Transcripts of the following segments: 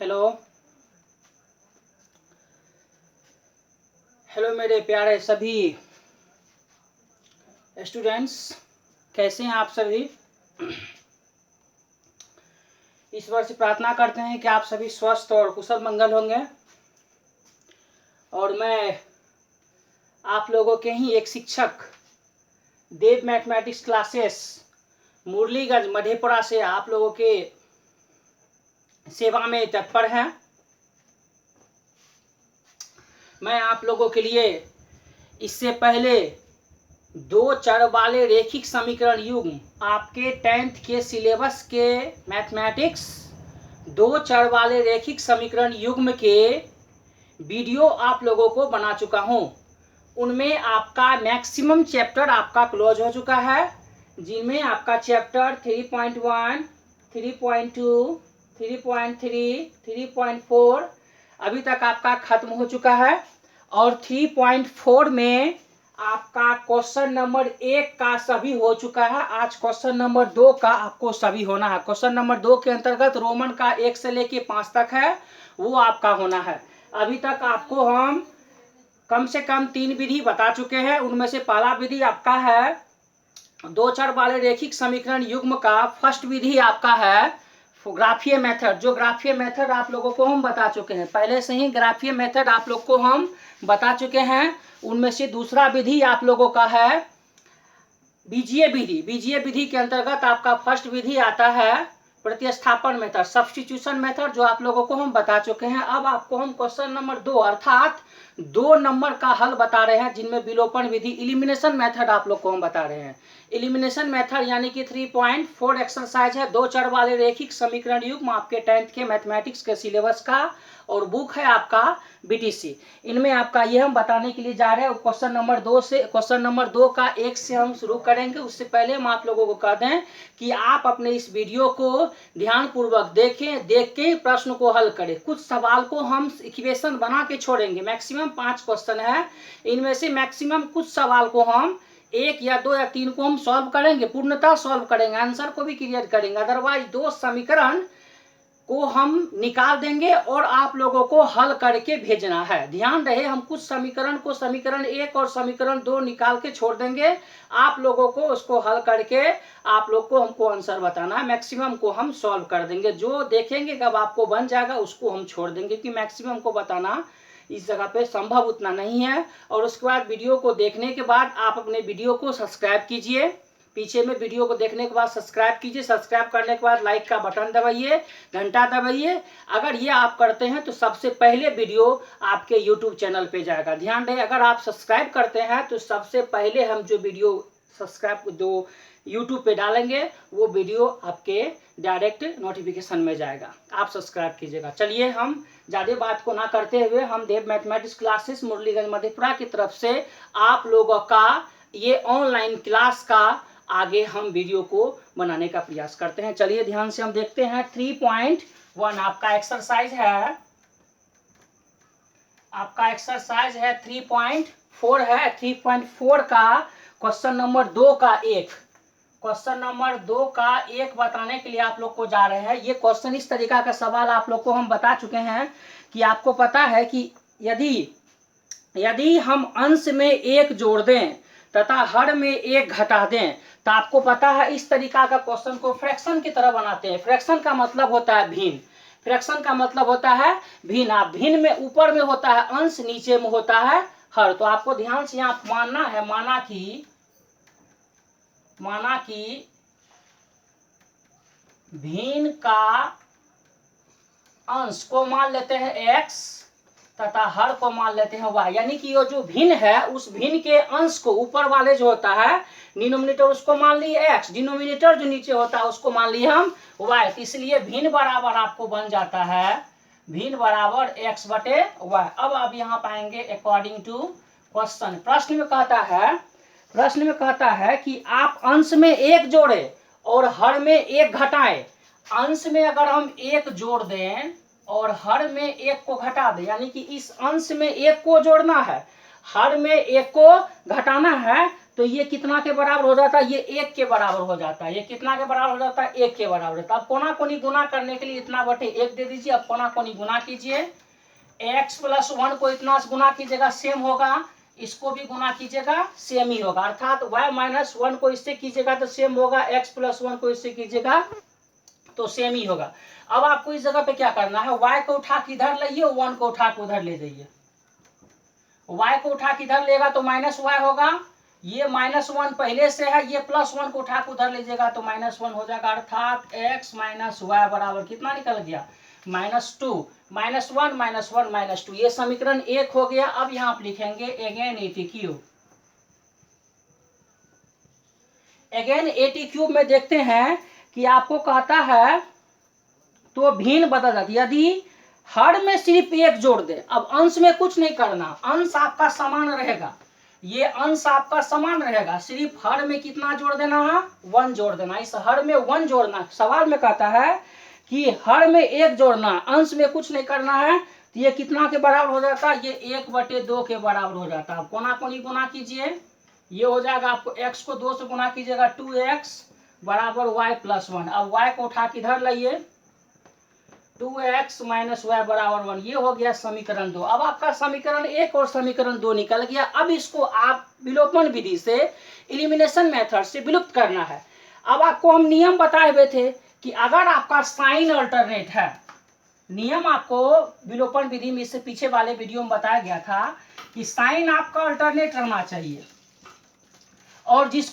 Hello hello मेरे प्यारे सभी स्टूडेंट्स, कैसे हैं आप सभी। ईश्वर से प्रार्थना करते हैं कि आप सभी स्वस्थ और कुशल मंगल होंगे। और मैं आप लोगों के ही एक शिक्षक देव मैथमेटिक्स क्लासेस मुरलीगंज मधेपुरा से आप लोगों के सेवा में तत्पर हैं। मैं आप लोगों के लिए इससे पहले 2 चर वाले रेखिक समीकरण युग्म आपके 10th के सिलेबस के मैथमेटिक्स 2 चर वाले रेखिक समीकरण युग्म के वीडियो आप लोगों को बना चुका हूं। उनमें आपका मैक्सिमम चैप्टर आपका क्लोज हो चुका है, जिनमें आपका चैप्टर 3.1, 3.2, 3.3, 3.4 अभी तक आपका खत्म हो चुका है। और 3.4 में आपका क्वेश्चन नंबर 1 का सभी हो चुका है। आज क्वेश्चन नंबर 2 का आपको सभी होना है। क्वेश्चन नंबर 2 के अंतर्गत रोमन का 1 से लेके 5 तक है, वो आपका होना है। अभी तक आपको हम कम से कम 3 विधि बता चुके हैं। उनमें से पहला विधि आपका है 2 चर वाले रेखिक समीकरण युग्म का फर्स्ट विधि आपका है ग्राफीय मेथड। जो ग्राफीय मेथड आप लोगों को हम बता चुके हैं, पहले से ही ग्राफीय मेथड आप लोग को हम बता चुके हैं। उनमें से दूसरा विधि आप लोगों का है बीजीय विधि। बीजीय विधि के अंतर्गत आपका फर्स्ट विधि आता है प्रतिस्थापन मेथड, सब्स्टिट्यूशन मेथड, जो आप लोगों को हम बता चुके हैं। अब आपको हम क्वेश्चन नंबर 2 अर्थात 2 नंबर का हल बता रहे हैं, जिनमें विलोपन विधि इलिमिनेशन मेथड आप लोग को हम बता रहे हैं। इलिमिनेशन मेथड यानी कि 3.4 एक्सरसाइज है 2 चर वाले रेखिक समीकरण युग्म आपके 10th के मैथमेटिक्स के सिलेबस का, और बुक है आपका बीटीसी। इनमें आपका ये हम बताने के लिए जा रहे हैं क्वेश्चन नंबर 2 का 1 से हम शुरू करेंगे। उससे पहले हम आप लोगों को कह दें कि आप अपने इस वीडियो को ध्यानपूर्वक देखें, देख के प्रश्न को हल करें। कुछ सवाल को हम इक्वेशन बना के छोड़ेंगे, मैक्सिमम 5 क्वेश्चन है। इनमें से मैक्सिमम कुछ सवाल को हम 1 या 2 या 3 को हम सॉल्व करेंगे, पूर्णतः सॉल्व करेंगे, आंसर को भी क्लियर करेंगे। अदरवाइज 2 समीकरण को हम निकाल देंगे और आप लोगों को हल करके भेजना है। ध्यान रहे, हम कुछ समीकरण को समीकरण 1 और समीकरण 2 निकाल के छोड़ देंगे। आप लोगों को उसको हल करके आप लोग को हमको आंसर बताना है। मैक्सिमम को हम सॉल्व कर देंगे, जो देखेंगे कब आपको बन जाएगा उसको हम छोड़ देंगे, कि मैक्सिमम को बताना इस जगह पे संभव उतना नहीं है। और उसके बाद वीडियो को देखने के बाद आप अपने वीडियो को सब्सक्राइब कीजिए। पीछे में वीडियो को देखने के बाद सब्सक्राइब कीजिए। सब्सक्राइब करने के बाद लाइक का बटन दबाइए, घंटा दबाइए। अगर ये आप करते हैं तो सबसे पहले वीडियो आपके यूट्यूब चैनल पे जाएगा। ध्यान रहे, अगर आप सब्सक्राइब करते हैं तो सबसे पहले हम जो वीडियो सब्सक्राइब जो यूट्यूब पे डालेंगे वो वीडियो आपके डायरेक्ट नोटिफिकेशन में जाएगा। आप सब्सक्राइब कीजिएगा। चलिए, हम ज़्यादा बात को ना करते हुए हम देव मैथमेटिक्स क्लासेस मुरलीगंज मधेपुरा की तरफ से आप लोगों का ये ऑनलाइन क्लास का आगे हम वीडियो को बनाने का प्रयास करते हैं। चलिए ध्यान से हम देखते हैं। 3.1 आपका एक्सरसाइज है, 3.4 है। 3.4 का क्वेश्चन नंबर 2 का 1, क्वेश्चन नंबर 2 का 1 बताने के लिए आप लोग को जा रहे हैं। ये क्वेश्चन इस तरीका का सवाल आप लोग को हम बता चुके हैं कि आपको पता है कि यदि हम अंश में 1 जोड़ दें तथा हर में 1 घटा दें तो आपको पता है इस तरीका का क्वेश्चन को फ्रैक्शन की तरह बनाते हैं। फ्रैक्शन का मतलब होता है भिन्न, फ्रैक्शन का मतलब होता है भिन्न। आप भिन्न में ऊपर में होता है अंश, नीचे में होता है हर। तो आपको ध्यान से यहाँ मानना है, माना कि भिन्न का अंश को मान लेते हैं x तथा हर को मान लेते हैं y। यानी कि ये जो भिन्न है उस भिन्न के अंश को ऊपर वाले जो होता है डिनोमिनेटर उसको मान लिए x, डिनोमिनेटर जो नीचे होता है उसको मान लिए हम y। तो इसलिए भिन्न बराबर आपको बन जाता है भिन्न बराबर x बटे y। अब आप यहाँ पाएंगे अकॉर्डिंग टू क्वेश्चन। प्रश्न में कहता है कि आप अंश में 1 जोड़े और हर में 1 घटाएं। अंश में अगर हम 1 जोड़ दें और हर में 1 को घटा दें, यानी कि इस अंश में 1 को जोड़ना है, हर में 1 को घटाना है, तो ये कितना के बराबर हो जाता है, ये 1 के बराबर हो जाता है। ये कितना के बराबर हो जाता है, 1 के बराबर होता है। अब कोना कोनी गुना करने के लिए इतना बटे 1 दे दीजिए। अब कोना कोनी गुना कीजिए, x प्लस 1 को इतना गुना कीजिएगा सेम होगा, इसको भी गुना कीजिएगा सेम ही होगा, अर्थात y माइनस 1 को इससे कीजिएगा तो सेम होगा, x प्लस 1 को इससे कीजिएगा तो सेम ही होगा। अब आपको इस जगह पे क्या करना है, y को उठा के इधर लाइए, 1 को उठा के उधर ले जाइए। y को उठा के इधर लेगा तो माइनस y होगा, ये -1 पहले से है, ये +1 को उठा के उधर लीजिएगा तो -1 हो जाएगा, अर्थात x माइनस वाई बराबर कितना निकल गया, -2, -1 -1 -2। ये समीकरण 1 हो गया। अब यहाँ आप लिखेंगे अगेन एटी क्यूब में देखते हैं कि आपको कहता है तो भिन्न बदल जाती, यदि हर में सिर्फ 1 जोड़ दे। अब अंश में कुछ नहीं करना, अंश आपका समान रहेगा, ये अंश आपका समान रहेगा, सिर्फ हर में कितना जोड़ देना है, 1 जोड़ देना। इस हर में 1 जोड़ना, सवाल में कहता है कि हर में 1 जोड़ना, अंश में कुछ नहीं करना है, तो ये कितना के बराबर हो जाता है, ये 1/2 के बराबर हो जाता है। कोना कोनी गुना कीजिए, ये हो जाएगा आपको x को 2 से गुना कीजिएगा 2x बराबर y प्लस 1। अब y को उठा के इधर लाइए, 2x माइनस वाई बराबर 1। ये हो गया समीकरण 2। अब आपका समीकरण 1 और समीकरण 2 निकल गया। अब इसको आप विलोपन विधि से, एलिमिनेशन मेथड से विलुप्त करना है। अब आपको हम नियम बताए हुए थे कि अगर आपका साइन अल्टरनेट है, नियम आपको विलोपन विधि में इससे पीछे वाले वीडियो में बताया गया था कि साइन आपका अल्टरनेट रहना चाहिए, और जिस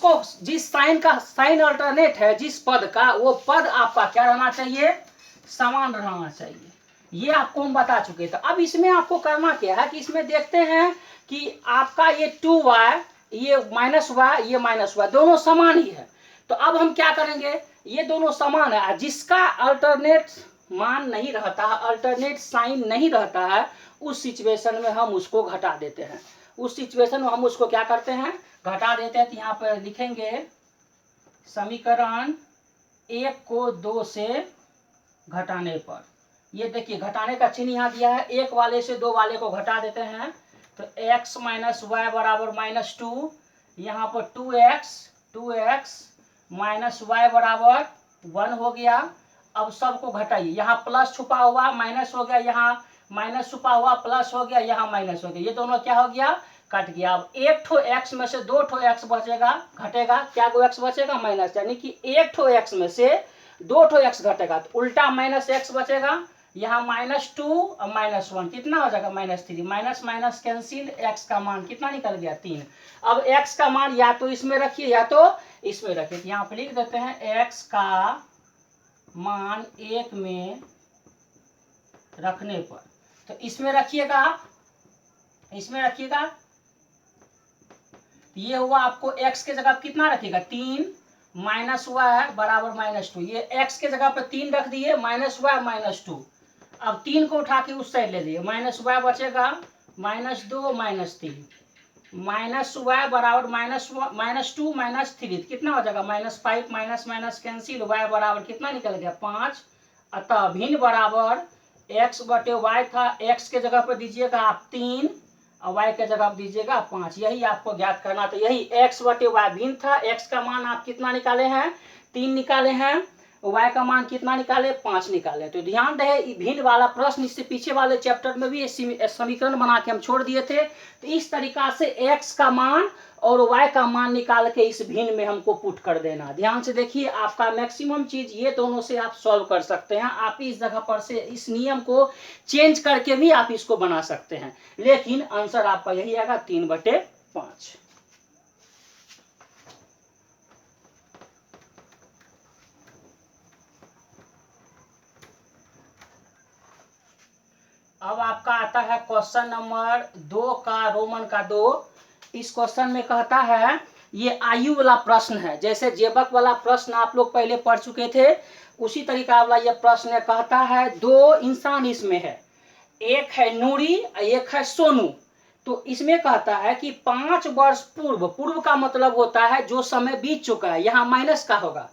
साइन का साइन अल्टरनेट है, जिस पद का, वो पद आपका क्या रहना चाहिए, समान रहना चाहिए। ये आपको हम बता चुके थे। अब इसमें आपको करना क्या है कि इसमें देखते हैं कि आपका ये 2y, ये -y, ये -y दोनों समान ही है। तो अब हम क्या करेंगे, ये दोनों समान है, जिसका अल्टरनेट मान नहीं रहता, अल्टरनेट साइन नहीं रहता है, उस सिचुएशन में हम उसको घटा देते हैं। उस सिचुएशन में हम उसको क्या करते हैं, घटा देते हैं। तो यहाँ पर लिखेंगे समीकरण 1 को 2 से घटाने पर, ये देखिए घटाने का चिन्ह यहाँ दिया है, 1 वाले से 2 वाले को घटा देते हैं तो x माइनस वाई बराबर -2, यहाँ पर 2x माइनस वाई बराबर 1 हो गया। अब सबको घटाइए, यहाँ प्लस छुपा हुआ माइनस हो गया, यहाँ माइनस छुपा हुआ प्लस हो गया, यहाँ माइनस हो गया, ये दोनों क्या हो गया, कट गया। अब 1 ठो x में से 2 ठो x बचेगा, घटेगा, क्या गो x बचेगा, माइनस, यानी कि 1 ठो x में से 2 ठो x घटेगा, तो उल्टा -x बचेगा, यहाँ -2 और -1 कितना हो जाएगा, -3, माइनस माइनस कैंसिल, x का मान कितना निकल गया, 3। अब x का मान या तो इसमें रखिए या तो इसमें रखिए, यहाँ पे लिख देते हैं x का मान 1 में रखने पर, तो इसमें रखिएगा, इसमें रखिएगा, ये हुआ आपको x के जगह कितना रखिएगा, 3 माइनस वाई बराबर -2, ये x के जगह पे 3 रख दिए, -y -2। अब 3 को उठा के उस साइड ले दिए, -y बचेगा, -2 -3, -y बराबर -2 -3, कितना हो जाएगा, -5, माइनस माइनस कैंसिल, y बराबर कितना निकल गया, 5। अतः भिन्न बराबर x बटे y था, x के जगह पर दीजिएगा आप 3 और y के जगह आप दीजिएगा 5, यही आपको ज्ञात करना। तो यही x बटे y भिन्न था, x का मान आप कितना निकाले हैं, 3 निकाले हैं, y का मान कितना निकाले, 5 निकाले। तो ध्यान रहे भिन्न वाला प्रश्न इससे पीछे वाले चैप्टर में भी समीकरण बना के हम छोड़ दिए थे। तो इस तरीका से x का मान और y का मान निकाल के इस भिन्न में हमको पुट कर देना। ध्यान से देखिए, आपका मैक्सिमम चीज ये दोनों से आप सॉल्व कर सकते हैं। आप इस जगह पर से इस नियम को चेंज करके भी आप इसको बना सकते हैं, लेकिन आंसर आपका यही आएगा 3/5। अब आपका आता है क्वेश्चन नंबर 2 का रोमन का 2। इस क्वेश्चन में कहता है, ये आयु वाला प्रश्न है, जैसे जेबक वाला प्रश्न आप लोग पहले पढ़ चुके थे, उसी तरीका वाला ये प्रश्न कहता है 2 इंसान इसमें है, एक है नूरी एक है सोनू। तो इसमें कहता है कि 5 वर्ष पूर्व, पूर्व का मतलब होता है जो समय बीत चुका है, यहाँ माइनस का होगा,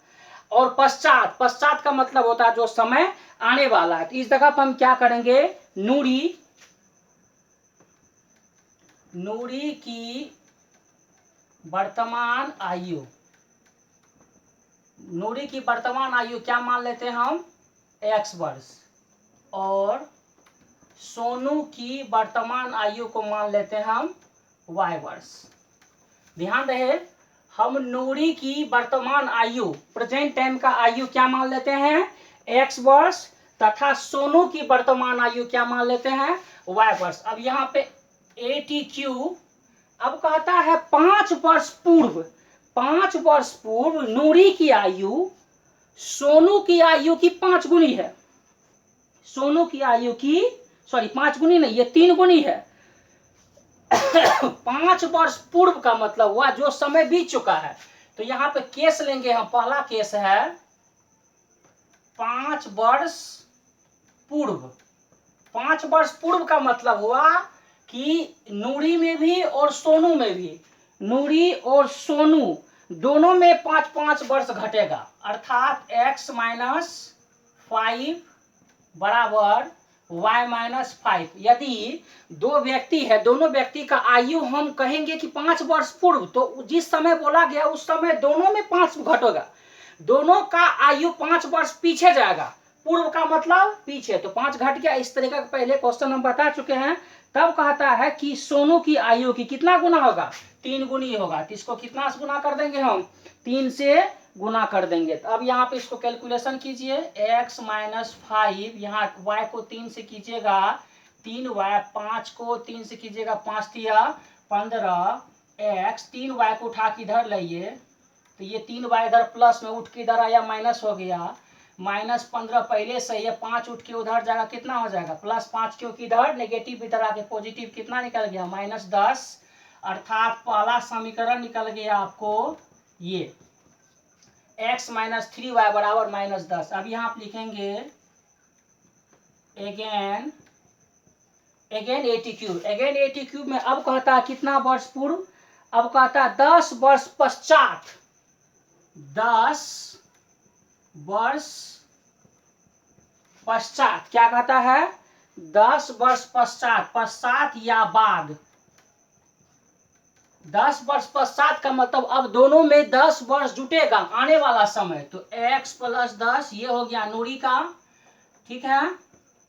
और पश्चात, पश्चात का मतलब होता है जो समय आने वाला है। तो इस जगह पर हम क्या करेंगे, नूरी की वर्तमान आयु, नूरी की वर्तमान आयु क्या मान लेते हैं हम, x वर्ष, और सोनू की वर्तमान आयु को मान लेते हैं हम y वर्ष। ध्यान रहे, हम नूरी की वर्तमान आयु, प्रेजेंट टाइम का आयु क्या मान लेते हैं, x वर्ष, तथा सोनू की वर्तमान आयु क्या मान लेते हैं, y वर्ष। अब यहाँ पे ATQ, अब कहता है 5 वर्ष पूर्व, 5 वर्ष पूर्व नूरी की आयु सोनू की आयु की 5 गुनी है, सोनू की आयु की, सॉरी 5 गुनी नहीं, ये 3 गुनी है। 5 वर्ष पूर्व का मतलब हुआ जो समय बीत चुका है। तो यहाँ पे केस लेंगे हम, पहला केस है 5 वर्ष पूर्व। 5 वर्ष पूर्व का मतलब हुआ कि नूरी में भी और सोनू में भी, नूरी और सोनू दोनों में 5-5 वर्ष घटेगा, अर्थात x माइनस 5 बराबर y माइनस 5। यदि दो व्यक्ति है, दोनों व्यक्ति का आयु हम कहेंगे कि 5 वर्ष पूर्व, तो जिस समय बोला गया उस समय दोनों में 5 घटेगा, दोनों का आयु 5 वर्ष पीछे जाएगा। पूर्व का मतलब पीछे, तो 5 घट गया। इस तरीके का पहले क्वेश्चन हम बता चुके हैं। तब कहता है कि सोनू की आयु की कितना गुना होगा, 3 गुनी होगा। तो इसको कितना से गुना कर देंगे हम, 3 से गुना कर देंगे। तो अब यहाँ पे इसको कैलकुलेशन कीजिए, x माइनस 5, यहाँ y को 3 से कीजिएगा 3y, 5 को 3 से कीजिएगा 5 तिया 15, x 3y को उठा के इधर लाइए, तो ये 3y इधर प्लस में उठ के इधर आया माइनस हो गया, माइनस 15 पहले से ये 5 उठ के उधर जाएगा, कितना हो जाएगा +5, क्योंकि इधर नेगेटिव इधर आके पॉजिटिव, कितना निकल गया -10, अर्थात पहला समीकरण निकल गया आपको ये x माइनस 3y बराबर -10। अब यहाँ आप लिखेंगे अगेन ATQ में अब कहता है कितना वर्ष पूर्व, अब कहता है 10 वर्ष पश्चात, 10 वर्ष पश्चात क्या कहता है, 10 वर्ष पश्चात, पश्चात या बाद। 10 वर्ष पश्चात का मतलब अब दोनों में 10 वर्ष जुटेगा आने वाला समय, तो x + 10 ये हो गया नूरी का, ठीक है।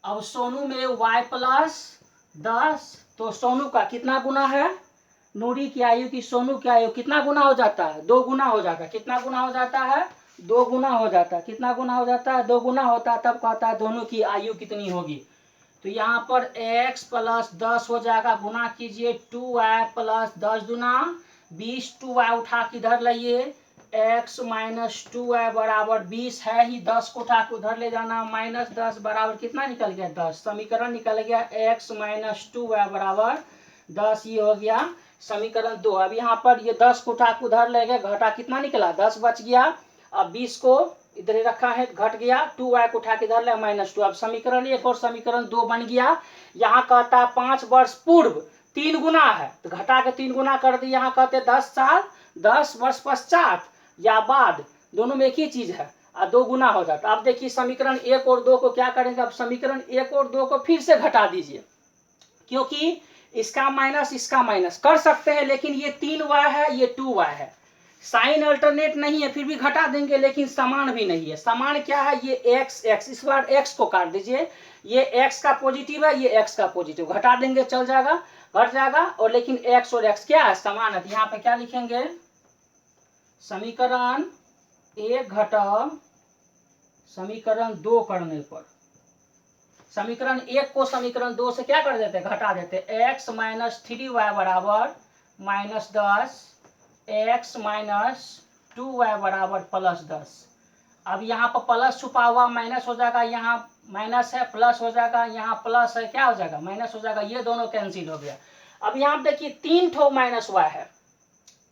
अब सोनू में y + 10, तो सोनू का कितना गुना है, नूरी की आयु की सोनू की आयु कितना गुना हो जाता है, 2 गुना हो जाता है। कितना गुना हो जाता है, 2 गुना हो जाता है। कितना गुना हो जाता है, 2 गुना होता है। तब कहता है दोनों की आयु कितनी होगी, तो यहाँ पर x + 10 हो जाएगा, गुना कीजिए 2y + 10 दूना 20, 2y उठा के इधर लाइए, x माइनस 2y बराबर 20 है ही, 10 को उठा के उधर ले जाना, -10 बराबर कितना निकल गया 10, समीकरण निकल गया x माइनस 2y बराबर 10, ये हो गया समीकरण 2। अब यहाँ पर ये 10 को उठा के उधर ले गए, घटा कितना निकला 10 बच गया। अब 20 को इधर ही रखा है, घट गया, 2y को उठा के इधर ले -2। अब समीकरण 1 और समीकरण 2 बन गया। यहाँ कहता है 5 वर्ष पूर्व 3 गुना है, तो घटा के 3 गुना कर दिया। यहाँ कहते 10 साल, 10 वर्ष पश्चात या बाद, दोनों में एक ही चीज है, 2 गुना हो जाता। अब देखिए समीकरण 1 और 2 को क्या करेंगे, अब समीकरण 1 और 2 को फिर से घटा दीजिए, क्योंकि इसका माइनस इसका माइनस कर सकते हैं, लेकिन ये 3y है, ये 2y है, साइन अल्टरनेट नहीं है, फिर भी घटा देंगे, लेकिन समान भी नहीं है। समान क्या है, ये x, इस बार x को काट दीजिए, ये x का पॉजिटिव है, ये x का पॉजिटिव, घटा देंगे चल जाएगा, घट जाएगा। और लेकिन x और x क्या है, समान है। यहाँ पे क्या लिखेंगे, समीकरण 1 घटा समीकरण 2 करने पर, समीकरण 1 को समीकरण 2 से क्या कर देते, घटा देते, x माइनस 3y बराबर -10, x माइनस 2y बराबर +10। अब यहाँ पर प्लस छुपा हुआ माइनस हो जाएगा, यहाँ माइनस है प्लस हो जाएगा, यहाँ प्लस है क्या हो जाएगा माइनस हो जाएगा, ये दोनों कैंसिल हो गया। अब यहाँ देखिए 3 ठो -y है,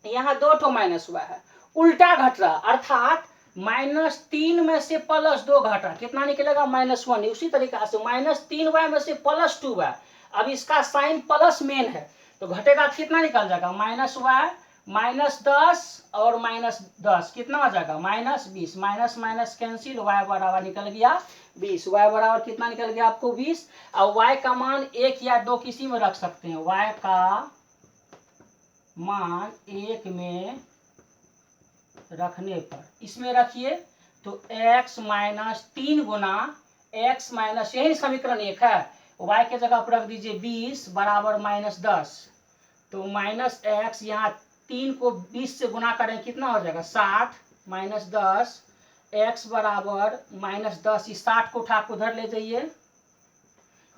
यहाँ 2 ठो -y है, उल्टा घट रहा, अर्थात -3 में से +2 घटा, कितना निकलेगा -1। उसी तरीके से -3y में से +2y, अब इसका साइन प्लस मेन है, तो घटेगा कितना निकल जाएगा -y, -10 और -10 कितना हो जाएगा -20, माइनस माइनस कैंसिल, y बराबर निकल गया 20, y बराबर कितना निकल गया आपको 20। अब y का मान 1 या 2 किसी में रख सकते हैं, y का मान 1 में रखने पर, इसमें रखिए तो x माइनस 3 गुना x माइनस, यही समीकरण 1 है, y के जगह पर रख दीजिए 20 बराबर -10, तो माइनस एक्स, यहाँ 3 को 20 से गुना करें कितना हो जाएगा 60 माइनस 10, x बराबर -10, इस 60 को उठा के उधर ले जाइए,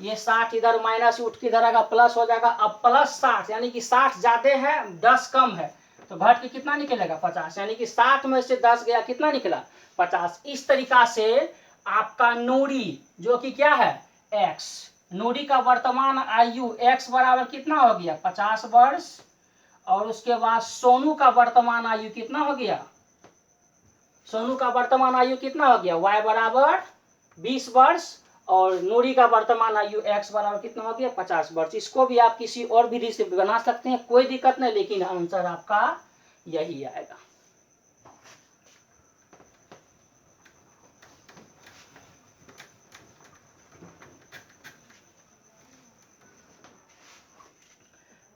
ये 60 इधर माइनस उठ के इधर आएगा प्लस हो जाएगा, अब प्लस 60 यानी कि 60 ज्यादा है 10 कम है, तो घट के कितना निकलेगा 50, यानी कि 60 में से 10 गया कितना निकला 50। इस तरीका से आपका नूरी जो कि क्या है x, नूरी का वर्तमान आयु x बराबर कितना हो गया 50 वर्ष, और उसके बाद सोनू का वर्तमान आयु कितना हो गया, सोनू का वर्तमान आयु कितना हो गया y बराबर 20 वर्ष, और नूरी का वर्तमान आयु x बराबर कितना हो गया 50 वर्ष। इसको भी आप किसी और विधि से बना सकते हैं, कोई दिक्कत नहीं, लेकिन आंसर आपका यही आएगा।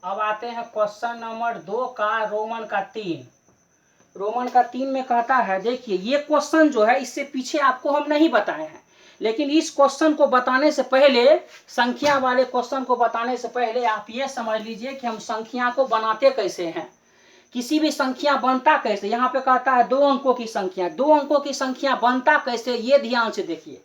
अब आते हैं क्वेश्चन नंबर 2 का रोमन का 3। रोमन का 3 में कहता है, देखिए ये क्वेश्चन जो है इससे पीछे आपको हम नहीं बताए हैं, लेकिन इस क्वेश्चन को बताने से पहले, संख्या वाले क्वेश्चन को बताने से पहले आप ये समझ लीजिए कि हम संख्या को बनाते कैसे हैं, किसी भी संख्या बनता कैसे। यहाँ पे कहता है 2 अंकों की संख्या, 2 अंकों की संख्या बनता कैसे, ये ध्यान से देखिए।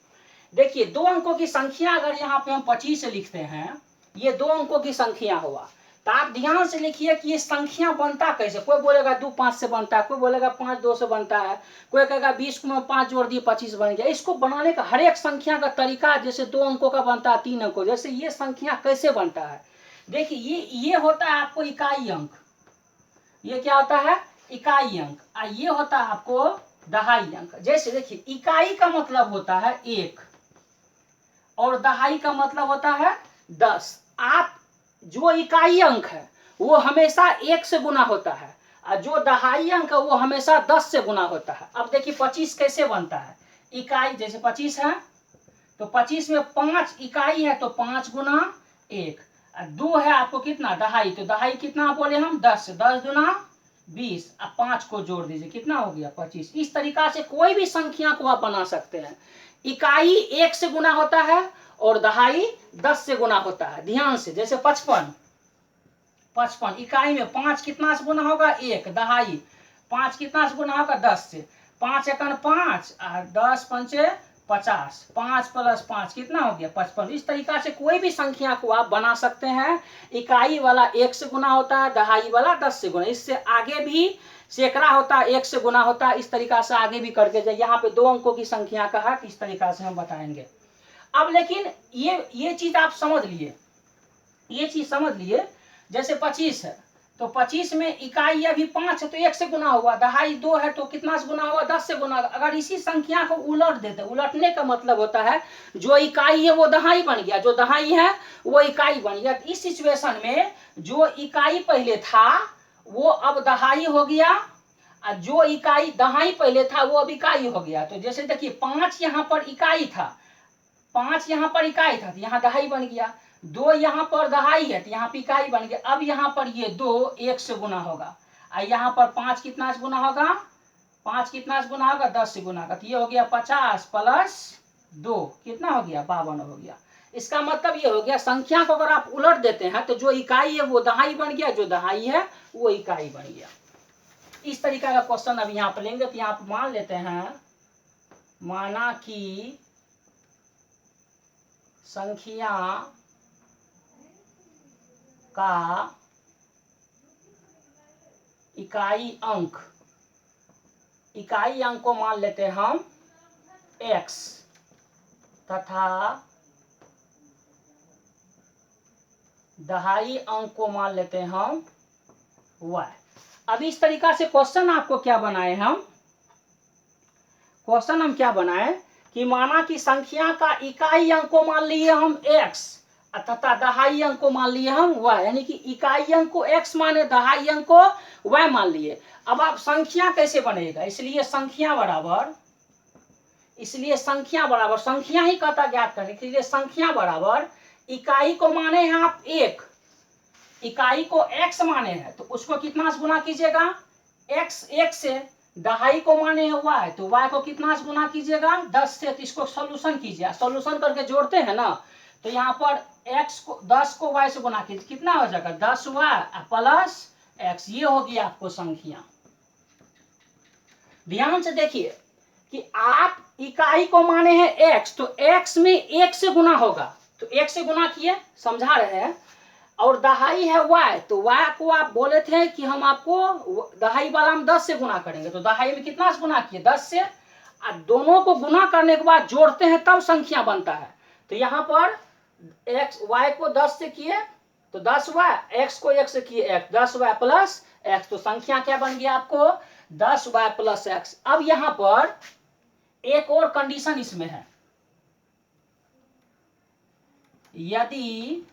देखिए 2 अंकों की संख्या अगर यहाँ पे हम 25 लिखते हैं, ये 2 अंकों की संख्या हुआ, तो आप ध्यान से लिखिए कि ये संख्या बनता कैसे। कोई बोलेगा 2 5 से बनता है, कोई बोलेगा 5 2 से बनता है, कोई कहेगा 20 में 5 जोड़ दिए 25 बन गया। इसको बनाने का हर एक संख्या का तरीका, जैसे 2 अंकों का बनता है 3 अंकों, जैसे ये संख्या कैसे बनता है। देखिए ये होता है आपको इकाई अंक, ये क्या होता है इकाई अंक, और ये होता है आपको दहाई अंक। जैसे देखिए इकाई का मतलब होता है 1 और दहाई का मतलब होता है 10। आप जो इकाई अंक है वो हमेशा 1 से गुना होता है, और जो दहाई अंक है वो हमेशा 10 से गुना होता है। अब देखिए 25 कैसे बनता है, इकाई जैसे 25 है तो 25 में 5 इकाई है तो 5 गुना 1, 2 है आपको कितना दहाई, तो दहाई कितना बोले हम 10, 10 गुना 20, अब 5 को जोड़ दीजिए कितना हो गया 25। इस तरीका से कोई भी संख्या को आप बना सकते हैं। इकाई 1 से गुना होता है और दहाई 10 से गुना होता है। ध्यान से, जैसे 55 इकाई में 5 कितना से गुना होगा 1, दहाई 5 कितना से गुना होगा 10 से, 5 एकन 5 और 10 पंचे 50, 5 + 5 कितना हो गया 55। इस तरीका से कोई भी संख्या को आप बना सकते हैं। इकाई वाला 1 से गुना होता है, दहाई वाला 10 से गुना, इससे आगे भी सैकड़ा होता है 1 से गुना होता है, इस तरीका से आगे भी करके जाए। यहाँ पे 2 अंकों की संख्या का है, इस तरीका से हम बताएंगे। अब लेकिन ये चीज आप समझ लिए, ये चीज समझ लिए, जैसे 25 है तो 25 में इकाई अभी 5 है तो 1 से गुना हुआ, दहाई 2 है तो कितना से गुना हुआ 10 से गुना। अगर इसी संख्या को उलट देते, उलटने का मतलब होता है जो इकाई है वो दहाई बन गया, जो दहाई है वो इकाई बन गया। इस सिचुएशन में जो इकाई पहले था वो अब दहाई हो गया, और जो इकाई दहाई पहले था वो अब इकाई हो गया। तो जैसे देखिए 5 यहाँ पर इकाई था, 5 यहाँ पर इकाई था तो यहाँ दहाई बन गया, 2 यहाँ पर दहाई है तो यहाँ पर इकाई बन गया। अब यहाँ पर ये 2 1 से गुना होगा, और यहाँ पर 5 कितना से गुना होगा, 5 कितना से गुना होगा 10 से गुना होगा, तो ये हो गया 50 + 2 कितना हो गया 52 हो गया। इसका मतलब ये हो गया संख्या को अगर आप उलट देते हैं तो जो इकाई है वो दहाई बन गया, जो दहाई है वो इकाई बन गया। इस तरीका का क्वेश्चन अब यहाँ पर लेंगे। तो यहाँ पर मान लेते हैं, माना कि संख्या का इकाई अंक को मान लेते हैं हम x तथा दहाई अंक को मान लेते हैं हम y। अब इस तरीका से क्वेश्चन आपको क्या बनाए हम, क्वेश्चन हम क्या बनाए कि माना कि संख्या का इकाई अंक को मान लिए हम x तथा दहाई अंक को मान लिए हम y, यानी कि इकाई अंक को x माने, दहाई अंक को y मान लिए। अब आप संख्या कैसे बनेगा, इसलिए संख्या बराबर संख्या ही कहता ज्ञात करने के लिए, संख्या बराबर इकाई को माने हैं आप 1 इकाई को x माने हैं तो उसको कितना से गुना कीजिएगा, x 1 से। दहाई को माने हैं y तो y को कितना से गुना कीजिएगा, 10 से। तो इसको सॉल्यूशन कीजिए, सॉल्यूशन करके जोड़ते हैं ना, तो यहाँ पर x को 10 को y से गुना कीजिए, कितना हो जाएगा 10y प्लस x। ये होगी आपको संख्या। ध्यान से देखिए कि आप इकाई को माने हैं x तो x में 1 से गुना होगा, तो 1 से गुना किए, समझा रहे हैं। और दहाई है y तो y को आप बोले थे कि हम आपको दहाई वाला हम 10 से गुना करेंगे, तो दहाई में कितना से गुना किए, 10 से। दोनों को गुना करने के बाद जोड़ते हैं तब संख्या बनता है। तो यहाँ पर x y को 10 से किए तो 10y, x को 1 से किए x, 10y प्लस x। तो संख्या क्या बन गया आपको, 10y प्लस x। अब यहाँ पर एक और कंडीशन इसमें है, यदि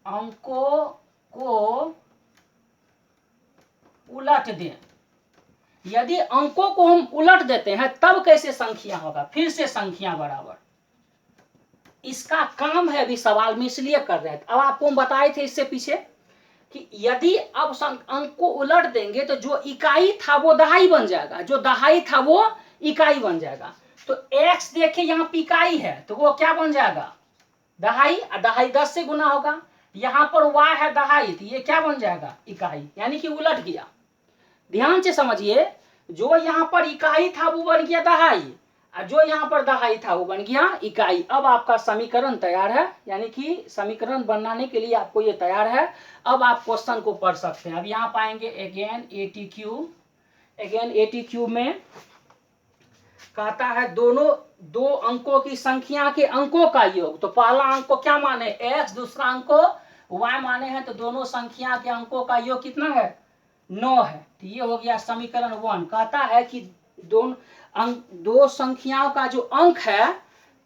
अंकों को उलट दें, यदि अंकों को हम उलट देते हैं तब कैसे संख्या होगा, फिर से संख्या बराबर। इसका काम है अभी सवाल में, इसलिए कर रहे थे। अब आपको हम बताए थे इससे पीछे कि यदि अब अंक को उलट देंगे तो जो इकाई था वो दहाई बन जाएगा, जो दहाई था वो इकाई बन जाएगा। तो x देखिए यहाँ पे इकाई है तो वो क्या बन जाएगा, दहाई। और दहाई 10 से गुना होगा। यहाँ पर y है दहाई तो ये क्या बन जाएगा, इकाई, यानी कि उलट गया। ध्यान से समझिए, जो यहाँ पर इकाई था वो बन गया दहाई, और जो यहाँ पर दहाई था वो बन गया इकाई। अब आपका समीकरण तैयार है, यानी कि समीकरण बनाने के लिए आपको ये तैयार है। अब आप क्वेश्चन को पढ़ सकते हैं। अब यहाँ पाएंगे अगेन ATQ में कहता है दोनों दो अंकों की संख्या के अंकों का योग। तो पहला अंक को क्या माने, x, दूसरा अंक को y माने हैं, तो दोनों संख्या के अंकों का योग कितना है, 9 है। तो ये हो गया समीकरण 1। कहता है कि दो संख्याओं का जो अंक है,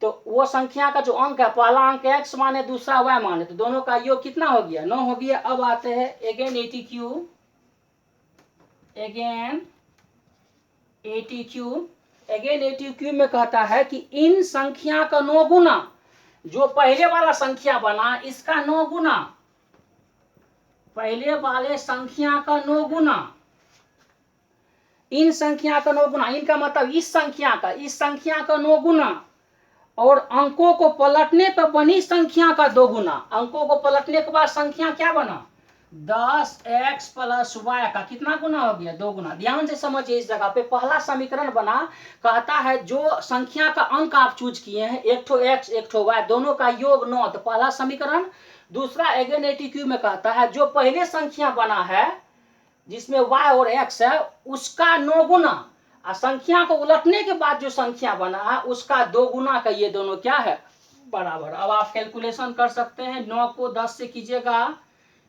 तो वो संख्या का जो अंक है, पहला अंक x माने दूसरा y माने, तो दोनों का योग कितना हो गया, 9 हो गया। अब आते हैं अगेन ATQ में कहता है कि इन संख्या का 9 गुना, जो पहले वाला संख्या बना इसका 9 गुना, पहले वाले संख्या का 9 गुना, इन संख्या का 9 गुना, इनका मतलब इस संख्या का 9 गुना, और अंकों को पलटने पर बनी संख्या का 2 गुना। अंकों को पलटने के बाद संख्या क्या बना, 10x प्लस y का कितना गुना हो गया, 2 गुना। ध्यान से समझिए, इस जगह पे पहला समीकरण बना, कहता है जो संख्या का अंक आप चूज किए हैं, एक ठो x एक ठो y, दोनों का योग 9, तो पहला समीकरण। दूसरा अगेन ATQ में कहता है जो पहले संख्या बना है जिसमें y और x है उसका 9 गुना, और संख्या को उलटने के बाद जो संख्या बना है उसका 2 गुना का, ये दोनों क्या है, बराबर। अब आप कैलकुलेशन कर सकते हैं। 9 को 10 से कीजिएगा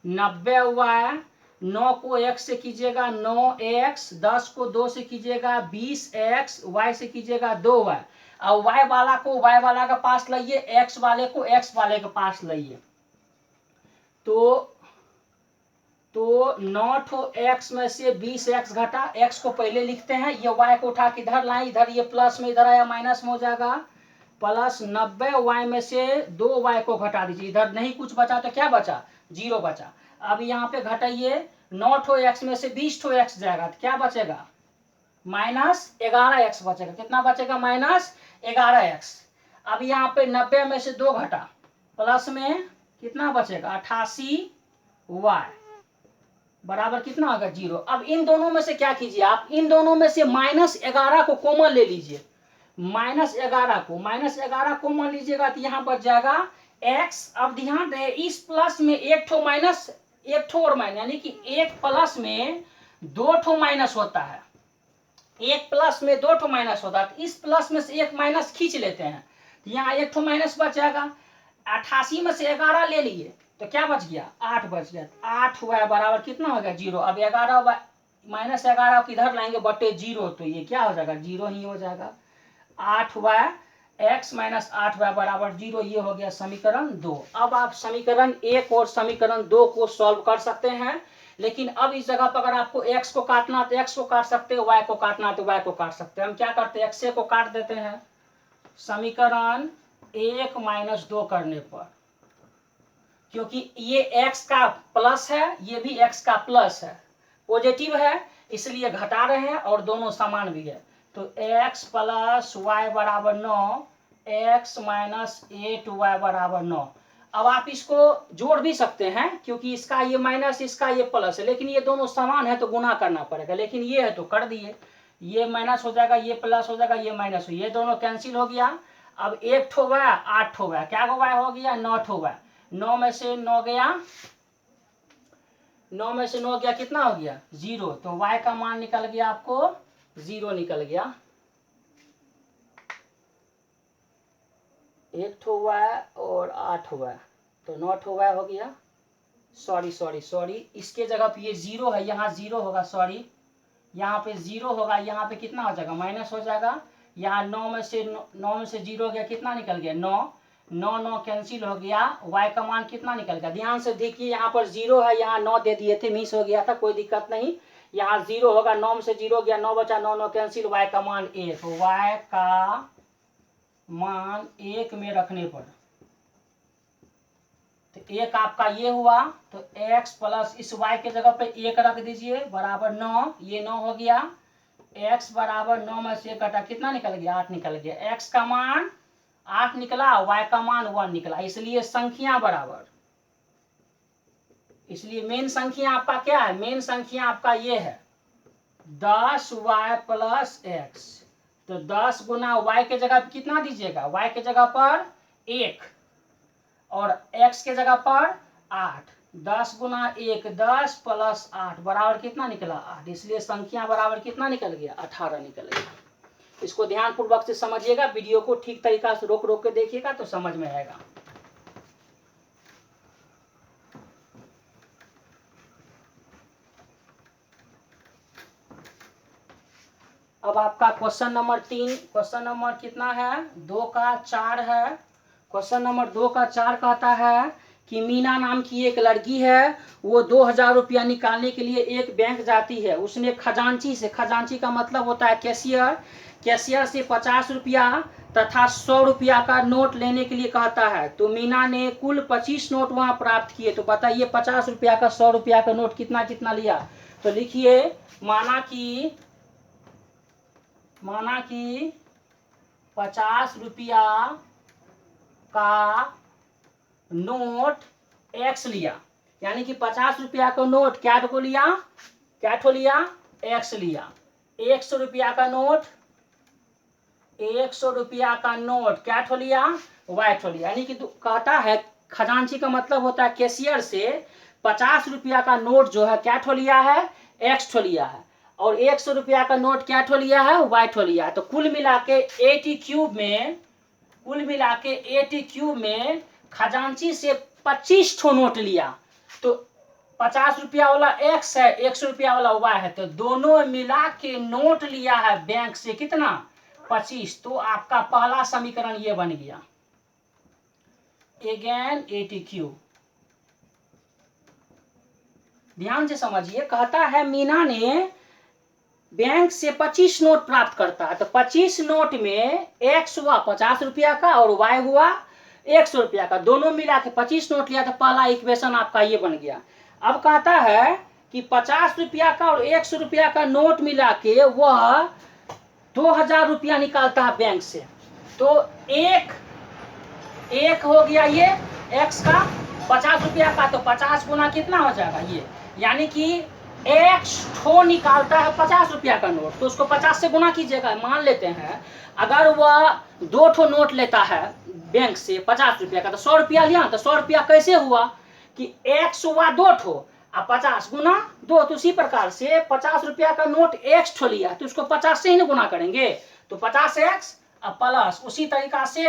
90y, 9 को x से कीजिएगा 9x, 10 को 2 से कीजिएगा 20x, y से कीजिएगा 2y। और y वाला को y वाला के पास लाइए, x वाले को x वाले के पास लाइए। तो 9 ठो x में से 20x घटा, x को पहले लिखते हैं, ये y को उठा के इधर लाए, इधर ये प्लस में इधर आया माइनस में हो जाएगा, प्लस 90y में से 2y को घटा दीजिए, इधर नहीं कुछ बचा तो क्या बचा, 0 बचा। अब यहाँ पे घटाइए, 9 ठो x में से 20 ठो x जाएगा तो क्या बचेगा, माइनस 11x बचेगा। कितना बचेगा, माइनस 11x। अब यहाँ पे 90 में से 2 घटा, प्लस में कितना बचेगा, 88y बराबर कितना होगा, 0। अब इन दोनों में से क्या कीजिए, आप इन दोनों में से -11 को कॉमन ले लीजिए, -11 कॉमन लीजिएगा तो यहाँ बच जाएगा x। अब ध्यान रहे इस प्लस में एक ठो माइनस, एक ठो और माइनस, यानी कि एक प्लस में 2 ठो माइनस होता है, एक प्लस में 2 ठो माइनस होता है। तो इस प्लस में से एक माइनस खींच लेते हैं, तो यहाँ एक ठो माइनस बच जाएगा। 88 में से 11 ले लिए तो क्या बच गया, 8 बच गया। 8y बराबर कितना हो गया, 0। अब 11 माइनस 11 किधर लाएंगे, बटे 0, तो ये क्या हो जाएगा, 0 ही हो जाएगा। 8y x माइनस 8y बराबर 0, ये हो गया समीकरण 2। अब आप समीकरण 1 और समीकरण 2 को सॉल्व कर सकते हैं, लेकिन अब इस जगह पर अगर आपको x को काटना तो x को काट सकते हैं, y को काटना तो y को काट सकते हैं। हम क्या करते हैं, x को काट देते हैं समीकरण 1 - 2 करने पर, क्योंकि ये x का प्लस है, ये भी x का प्लस है, पॉजिटिव है, इसलिए घटा रहे हैं और दोनों समान भी है। तो x प्लस वाई बराबर 9, x माइनस 8y बराबर 9। अब आप इसको जोड़ भी सकते हैं क्योंकि इसका ये माइनस इसका ये प्लस है, लेकिन ये दोनों समान है तो गुना करना पड़ेगा, लेकिन ये है तो कर दिए, ये माइनस हो जाएगा, ये प्लस हो जाएगा, ये माइनस हो, ये दोनों कैंसिल हो गया। अब 1 ठो गया 8 ठो गया, क्या हो गया 9 ठो गया, 9 में से 9 गया, 9 में से 9 गया, कितना हो गया 0। तो y का मान निकल गया आपको 0 निकल गया। 1 ठो y और 8 y, तो 9 ठो y हो गया। सॉरी, इसके जगह पे ये 0 है, यहाँ 0 होगा, सॉरी यहाँ पे 0 होगा, यहाँ पे कितना हो जाएगा माइनस हो जाएगा। यहाँ 9 में से 0 गया, कितना निकल गया 9, 9 कैंसिल हो गया, y का मान कितना निकल गया। ध्यान से देखिए, यहाँ पर 0 है, यहाँ 9 दे दिए थे, मिस हो गया था, कोई दिक्कत नहीं। यहाँ 0 होगा, 9 में से 0 गया, 9 बचा, 9 कैंसिल, y का मान 1, तो y का मान 1 में रखने पर तो 1 आपका ये हुआ। तो x प्लस इस y के जगह पे 1 रख दीजिए बराबर 9, ये 9 हो गया। x बराबर 9 में से 1 घटा कितना निकल गया 8 निकल गया। x का मान 8 निकला, y का मान 1 निकला, इसलिए संख्या बराबर, इसलिए मेन संख्या आपका क्या है, मेन संख्या आपका ये है 10y प्लस x। तो 10 गुना y के जगह पर कितना दीजिएगा, y के जगह पर 1 और x के जगह पर 8, 10 गुना 1 10 प्लस 8 बराबर कितना निकला 8, इसलिए संख्या बराबर कितना निकल गया 18 निकल गया। इसको ध्यान पूर्वक से समझिएगा, वीडियो को ठीक तरीका से रोक रोक के देखिएगा तो समझ में आएगा। अब आपका क्वेश्चन नंबर 3, क्वेश्चन नंबर कितना है 2 का 4 है। क्वेश्चन नंबर 2 का 4 कहता है कि मीना नाम की एक लड़की है, वो 2000 रुपया निकालने के लिए एक बैंक जाती है। उसने खजांची से, खजांची का मतलब होता है कैशियर, कैशियर से 50 रुपया तथा 100 रुपया का नोट लेने के लिए कहता है। तो मीना ने कुल 25 नोट वहां प्राप्त किए। तो बताइए 50 रुपया का 100 रुपया का नोट कितना कितना लिया। तो लिखिए, माना कि 50 रुपया का नोट x लिया, यानी कि 50 रुपया का नोट क्या ठो लिया, x लिया। 100 रुपया का नोट, 100 रुपया का नोट क्या ठो लिया, y ठो लिया। यानी कि कहता है खजांची का मतलब होता है कैशियर से 50 रुपया का नोट जो है क्या ठो लिया है, x ठो लिया है, और 100 रुपया का नोट क्या ठो लिया है, y ठो लिया है। तो कुल मिला के 80 क्यूब में खजांची से 25 ठो नोट लिया। तो 50 रुपया वाला x है, 100 रुपया वाला y है, तो दोनों मिला के नोट लिया है बैंक से कितना 25। तो आपका पहला समीकरण ये बन गया। अगेन 80 क्यूब, ध्यान से समझिए, कहता है मीना ने बैंक से 25 नोट प्राप्त करता है। तो 25 नोट में x हुआ 50 रुपया का और y हुआ 100 रुपया का, दोनों मिला के 25 नोट लिया। तो पहला इक्वेशन आपका ये बन गया। अब कहता है कि 50 रुपया का और 100 रुपया का नोट मिला के वह 2000 रुपया निकालता है बैंक से। तो एक हो गया ये x का 50 रुपया का, तो 50 गुना कितना हो जाएगा ये, यानी कि x ठो निकालता है 50 रुपया का नोट, तो उसको 50 से गुना कीजिएगा। मान लेते हैं अगर वह 2 ठो नोट लेता है बैंक से 50 रुपया का, तो 100 रुपया लिया, तो 100 रुपया कैसे हुआ कि x हुआ 2 ठो और 50 गुना 2, तो उसी प्रकार से 50 रुपया का नोट x ठो लिया, तो उसको 50 से ही ना गुना करेंगे, तो 50x प्लस उसी तरीका से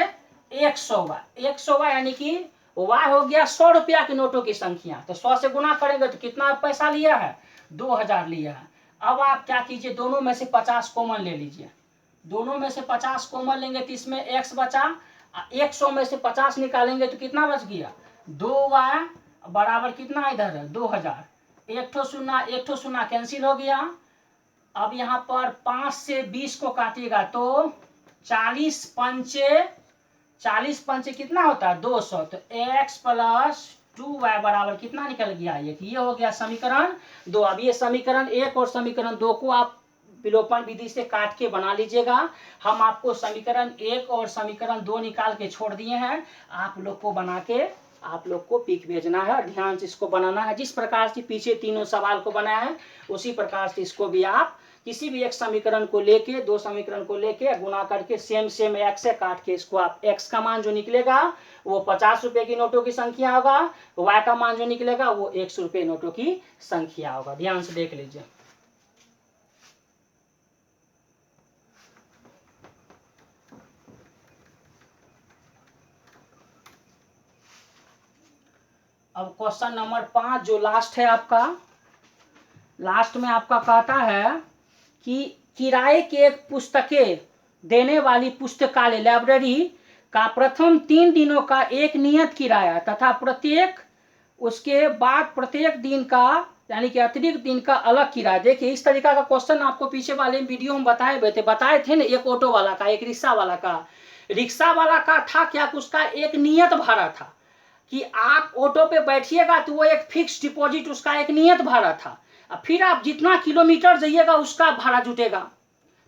100 यानी कि y हो गया 100 रुपया के नोटों की संख्या। तो 100 से गुना करेंगे तो कितना पैसा लिया है, 2000 लिया है। अब आप क्या कीजिए, दोनों में से 50 कॉमन ले लीजिए। दोनों में से 50 कॉमन लेंगे तो इसमें x बचा, 100 में से 50 निकालेंगे तो कितना बच गया, 2y बराबर कितना इधर है 2000। एक ठो शून्य कैंसिल हो गया। अब यहाँ पर 5 से 20 को काटिएगा तो 40 पंचे कितना होता है 200। तो x प्लस 2y बराबर कितना निकल गया, ये हो गया समीकरण 2। अब ये समीकरण 1 और समीकरण 2 को आप विलोपन विधि से काट के बना लीजिएगा। हम आपको समीकरण 1 और समीकरण 2 निकाल के छोड़ दिए हैं, आप लोग को बना के आप लोग को पिक भेजना है और ध्यान से इसको बनाना है। जिस प्रकार से पीछे तीनों सवाल को बनाया है उसी प्रकार से इसको भी आप किसी भी एक समीकरण को लेके, दो समीकरण को लेके गुना करके सेम एक्स से काट के इसको आप एक्स का मान जो निकलेगा वो 50 रुपए की नोटों की संख्या होगा, वाई का मान जो निकलेगा वो 100 रुपए नोटों की संख्या होगा। ध्यान से देख लीजिए। अब क्वेश्चन नंबर 5 जो लास्ट है आपका, लास्ट में आपका कहता है कि किराए के पुस्तकें देने वाली पुस्तकालय लाइब्रेरी का प्रथम 3 दिनों का एक नियत किराया तथा प्रत्येक उसके बाद प्रत्येक दिन का यानी कि अतिरिक्त दिन का अलग किराया। देखिए इस तरीका का क्वेश्चन आपको पीछे वाले वीडियो में बताए थे ना, एक ऑटो वाला का, एक रिक्शा वाला का। रिक्शा वाला का था क्या, उसका एक नियत भाड़ा था कि आप ऑटो पे बैठिएगा तो वो एक फिक्स डिपॉजिट, उसका एक नियत भाड़ा था, फिर आप जितना किलोमीटर जाइएगा उसका भाड़ा जुटेगा।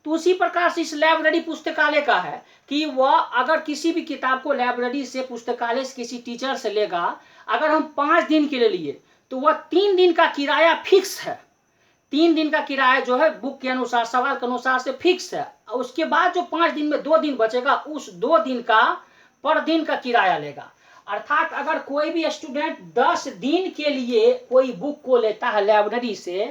तो उसी प्रकार से इस लाइब्रेरी पुस्तकालय का है कि वह अगर किसी भी किताब को लाइब्रेरी से, पुस्तकालय से, किसी टीचर से लेगा, अगर हम 5 दिन के लिए लिए तो वह 3 दिन का किराया फिक्स है। 3 दिन का किराया जो है बुक के अनुसार, सवाल के अनुसार से फिक्स है। और उसके बाद जो 5 दिन में 2 दिन बचेगा उस 2 दिन का पर दिन का किराया लेगा। अर्थात अगर कोई भी स्टूडेंट 10 दिन के लिए कोई बुक को लेता है लाइब्रेरी से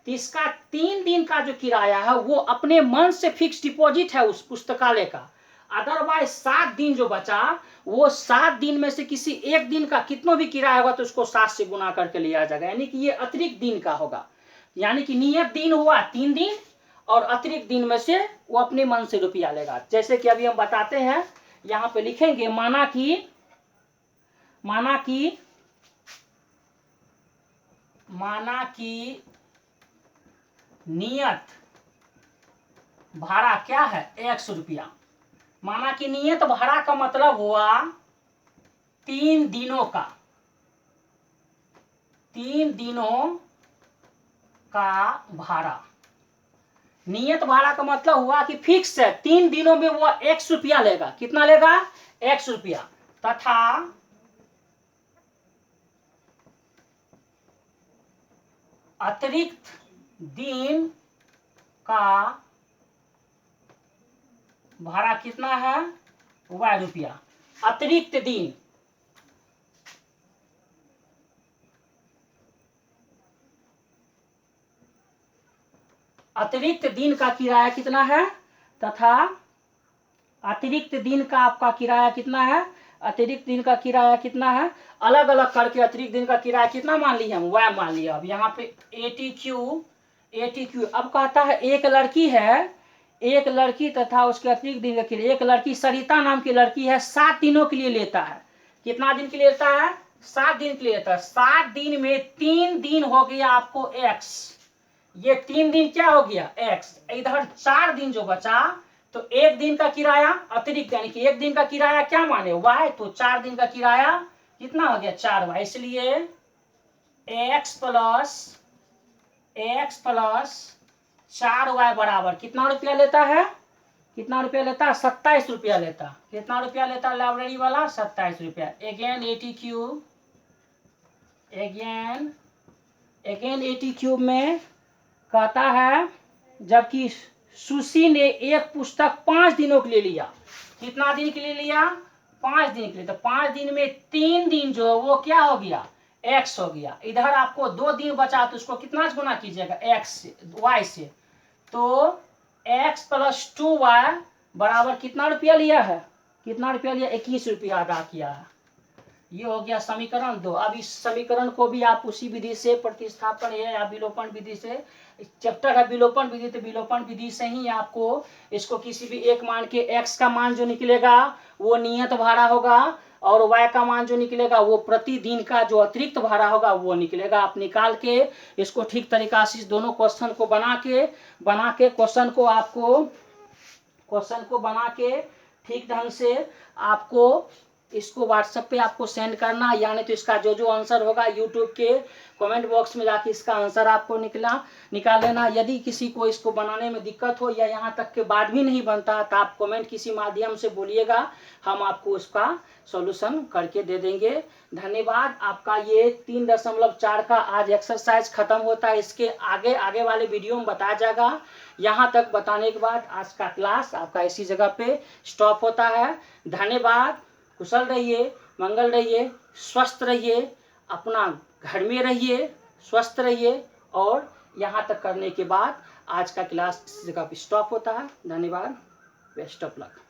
तो इसका 3 दिन का जो किराया है वो अपने मन से फिक्स डिपॉजिट है उस पुस्तकालय का। अदरवाइज 7 दिन जो बचा वो 7 दिन में से किसी एक दिन का कितना भी किराया होगा तो उसको 7 से गुना करके लिया जाएगा, यानी कि ये अतिरिक्त दिन का होगा। यानी कि नियत दिन हुआ 3 दिन और अतिरिक्त दिन में से वो अपने मन से रुपया लेगा। जैसे कि अभी हम बताते हैं, यहाँ पे लिखेंगे माना कि नियत भाड़ा क्या है 100 रुपया। माना कि नियत भाड़ा का मतलब हुआ 3 दिनों का, 3 दिनों का भाड़ा। नियत भाड़ा का मतलब हुआ कि फिक्स है, 3 दिनों में वो 100 रुपया लेगा। कितना लेगा 100 रुपया। तथा अतिरिक्त दिन का भाड़ा कितना है y रुपया। अतिरिक्त दिन, अतिरिक्त दिन का किराया कितना है तथा अतिरिक्त दिन का आपका किराया कितना है, अतिरिक्त दिन का किराया कितना है, अलग अलग करके अतिरिक्त दिन का किराया कितना मान लिया हम, वह मान लिया। अब यहाँ पे ATQ अब कहता है एक लड़की है, एक लड़की तथा उसके अतिरिक्त दिन का किराया। एक लड़की सरिता नाम की लड़की है, 7 दिनों के लिए लेता है। कितना दिन के लिए लेता है 7 दिन के लिए लेता है। 7 दिन में 3 दिन हो गया आपको x, ये 3 दिन क्या हो गया x। इधर 4 दिन जो बचा तो 1 दिन का किराया अतिरिक्त, यानी कि 1 दिन का किराया क्या माने y, तो 4 दिन का किराया कितना हो गया 4y। इसलिए x प्लस 4y बराबर कितना रुपया लेता है, कितना रुपया लेता है 27 रुपया लेता। कितना रुपया लेता है लाइब्रेरी वाला 27 रुपया। अगेन ATQ में कहता है जबकि सुशी ने एक पुस्तक 5 दिनों के लिए लिया। कितना दिन के लिए लिया 5 दिन के लिए। तो 5 दिन में 3 दिन जो वो क्या हो गया x हो गया। इधर आपको 2 दिन बचा तो उसको कितना से गुना कीजिएगा x से, y से। तो x प्लस 2y बराबर कितना रुपया लिया है, कितना रुपया लिया 21 रुपया अदा किया है। ये हो गया समीकरण 2। अब इस समीकरण को भी आप उसी विधि से प्रतिस्थापन या विलोपन विधि से, चैप्टर है विलोपन विधि, तो विलोपन विधि से ही आपको इसको किसी भी एक मान के x का मान जो निकलेगा वो नियत भाड़ा होगा और y का मान जो निकलेगा वो प्रतिदिन का जो अतिरिक्त भाड़ा होगा वो निकलेगा। आप निकाल के इसको ठीक तरीका से इस दोनों क्वेश्चन को बना के क्वेश्चन को बना के ठीक ढंग से आपको इसको व्हाट्सएप पे आपको सेंड करना, यानी तो इसका जो आंसर होगा यूट्यूब के कमेंट बॉक्स में जाके इसका आंसर आपको निकाल लेना। यदि किसी को इसको बनाने में दिक्कत हो या यहाँ तक के बाद भी नहीं बनता तो आप कमेंट किसी माध्यम से बोलिएगा, हम आपको उसका सॉल्यूशन करके दे देंगे। धन्यवाद। आपका ये 3.4 का आज एक्सरसाइज खत्म होता है। इसके आगे वाले वीडियो में बताया जाएगा। यहाँ तक बताने के बाद आज का क्लास आपका इसी जगह पे स्टॉप होता है। धन्यवाद। कुशल रहिए, मंगल रहिए, स्वस्थ रहिए, अपना घर में रहिए, स्वस्थ रहिए। और यहाँ तक करने के बाद आज का क्लास इस जगह पे स्टॉप होता है। धन्यवाद। Best of luck.